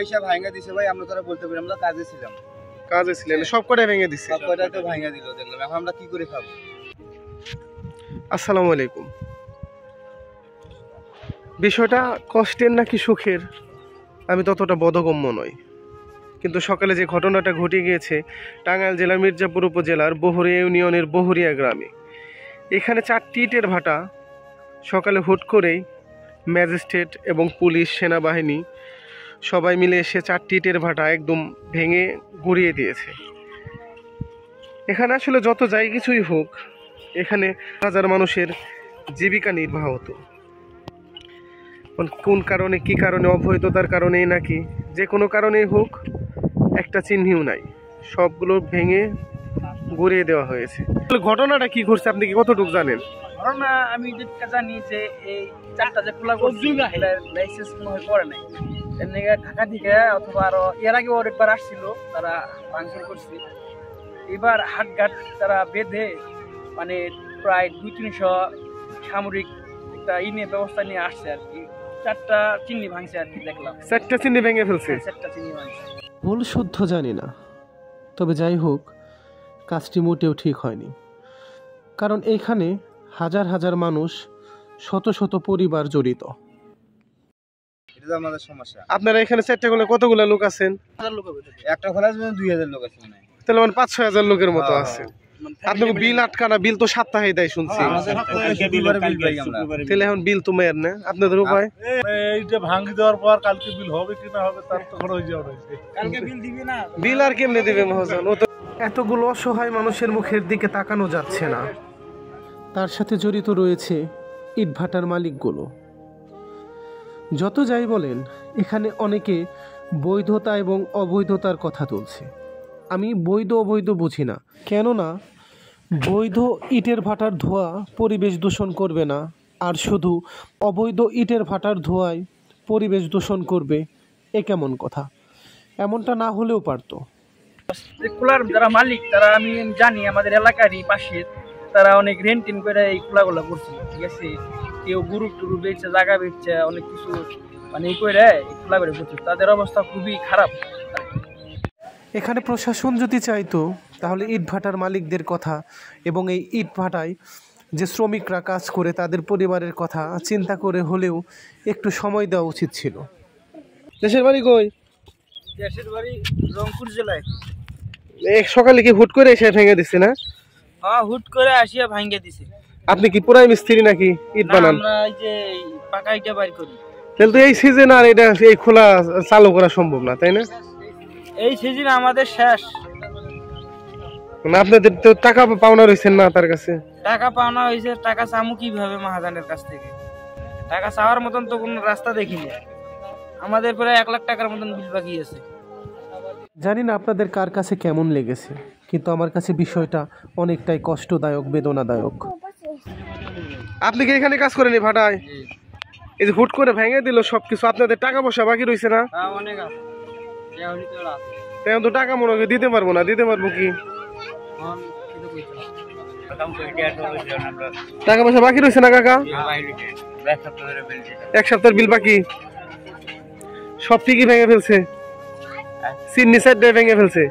এসে ভাঙা দিছে ভাই, আমরা তোরা বলতে পারি আমরা কাজে ছিলাম। কাজে ছিলেন, সব কটাই ভেঙে দিছে? সব কটা তো ভাঙা দিল দেখলাম, এখন আমরা কি করে খাবো? আসসালামু আলাইকুম। বিষয়টা কষ্টের নাকি সুখের আমি ততটা বোধগম্য নই, কিন্তু সকালে যে ঘটনাটা ঘটে গিয়েছে টাঙ্গাইল জেলার মির্জাপুর উপজেলার বহুরিয়া ইউনিয়নের বহুরিয়া গ্রামে, এখানে 4টি ইটের ভাটা সকালে হুট করেই ম্যাজিস্ট্রেট এবং পুলিশ সেনাবাহিনী সবাই মিলে এসে 4টি ইটের ভাটা একদম ভেঙে গুঁড়িয়ে দিয়েছে। এখানে আসলে যত যাই কিছুই হোক, এখানে হাজার মানুষের জীবিকা নির্বাহ হতো। কোন কারণে, কি কারণে, অবৈধতার কারণেই নাকি যে কোনো কারণেই হোক, একটা চিহ্নও নাই, সবগুলো ভেঙে গুঁড়িয়ে দেওয়া হয়েছে। ঘটনাটা কি ঘটছে আপনি কি কতটুকু জানেন? ঘটনা আমি যেটা জানি যে এই 4টা যে খোলা করছি লাইসেন্স মনে হয় করে নাই, এমনি ঢাকা থেকে অথবা আরো এর আগে অনেকবার আসছিল, তারা ভাঙচুর করছে। এবার হাটঘাট তারা বেঁধে মানে প্রায় 200-300 সামরিক একটা নিয়ে ব্যবস্থা নিয়ে আসছে আর কি। 4টা চিনি ভাঙছে আর কি, দেখলাম 4টা চিনি ভেঙে ফেলছে। 4টা চিনি ভাঙছে। ভুল শুদ্ধ জানি না, তবে যাই হোক কাজটি মোটেও ঠিক হয়নি, কারণ এইখানে হাজার হাজার মানুষ, শত শত পরিবার জড়িত। এটা তো আমাদের সমস্যা। আপনারা এখানে 4টা খোলা কতগুলো লোক আছেন? একটা খোলা 2000 লোক আছে মনে হয়। তাহলে মানে 5-6 হাজার লোকের মতো আছে। আপনাকে বিল আটকানা, বিল তো সপ্তাহে দেয় শুনছি। তাহলে এখন বিল তো মেয়ের না আপনাদের উপায়? এইটা ভাঙি দেওয়ার পর কালকে বিল হবে কি না হবে তার তো কোনো ইয়ে রয়েছে। কালকে বিল দিবে না, বিল আর কেমনে দিবে মহাজন? ও তো এতগুলো অসহায় মানুষের মুখের দিকে তাকানো যাচ্ছে না। তার সাথে জড়িত রয়েছে ইটভাটার মালিকগুলো। যত যাই বলেন, এখানে অনেকে বৈধতা এবং অবৈধতার কথা তুলছে। আমি বৈধ অবৈধ বুঝি না, কেননা বৈধ ইটের ভাটার ধোঁয়া পরিবেশ দূষণ করবে না, আর শুধু অবৈধ ইটের ভাটার ধোঁয়ায় পরিবেশ দূষণ করবে, এ কেমন কথা? এমনটা না হলেও পারতো। খোলার যারা মালিক তারা আমি জানি আমাদের এলাকারই পাশে, তারা অনেক রেন্টিন করে এই খোলাগুলো করছে, ঠিক আছে। কেউ গুরু টুরু বেচছে, জায়গা বেচছে, অনেক কিছু মানে এই করে এই খোলা করে করছে, তাদের অবস্থা খুবই খারাপ। এখানে প্রশাসন যদি চাইতো তাহলে ইটভাটার মালিকদের কথা এবং এই ইটভাটায় যে শ্রমিকরা কাজ করে তাদের পরিবারের কথা চিন্তা করে হলেও একটু সময় দেওয়া উচিত ছিল। দেশের বাড়ি কই? দেশের বাড়ি রংপুর জেলায়। সকালে কি হুট করে এসে ভেঙে দিচ্ছে না? হ্যাঁ, হুট করে আসিয়া ভাঙিয়ে দিছে। আপনি কি পুরাই মিস্ত্রি নাকি ইট বানান? আমরা এই যে পাকা ইটা বাইর করি। তাহলে তো এই সিজন আর এটা এই খোলা চালু করা সম্ভব না, তাই না? এই সিজন আমাদের শেষ। না, আপনাদের তো টাকা পাওনা রয়েছেন না তার কাছে? টাকা পাওনা হয়েছে, টাকা চামু কিভাবে মহাজনের কাছ থেকে? টাকা চাওয়ার মতন তো কোনো রাস্তা দেখিনি। আমাদের প্রায় 1 লাখ টাকার মতন বিল বাকি আছে। জানি না আপনাদের কার কাছে কেমন লেগেছে, কিন্তু আমার কাছে বিষয়টা অনেকটাই কষ্টদায়ক, বেদনাদায়ক। আপনি কি এখানে কাজ করেন এই ভাটায়? এই যে হুট করে ভেঙে দিল সবকিছু, আপনাদের টাকা পয়সা বাকি রয়েছে না? অনেক আছে, এখন তো টাকা মনে হয় দিতে পারবো না। দিতে পারবো কি? টাকা পয়সা বাকি রয়েছে না কাকা? 1 সপ্তাহের বিল বাকি। সব ঠিকই ভেঙে ফেলছে, চিনি সাইড ভেঙে ফেলছে।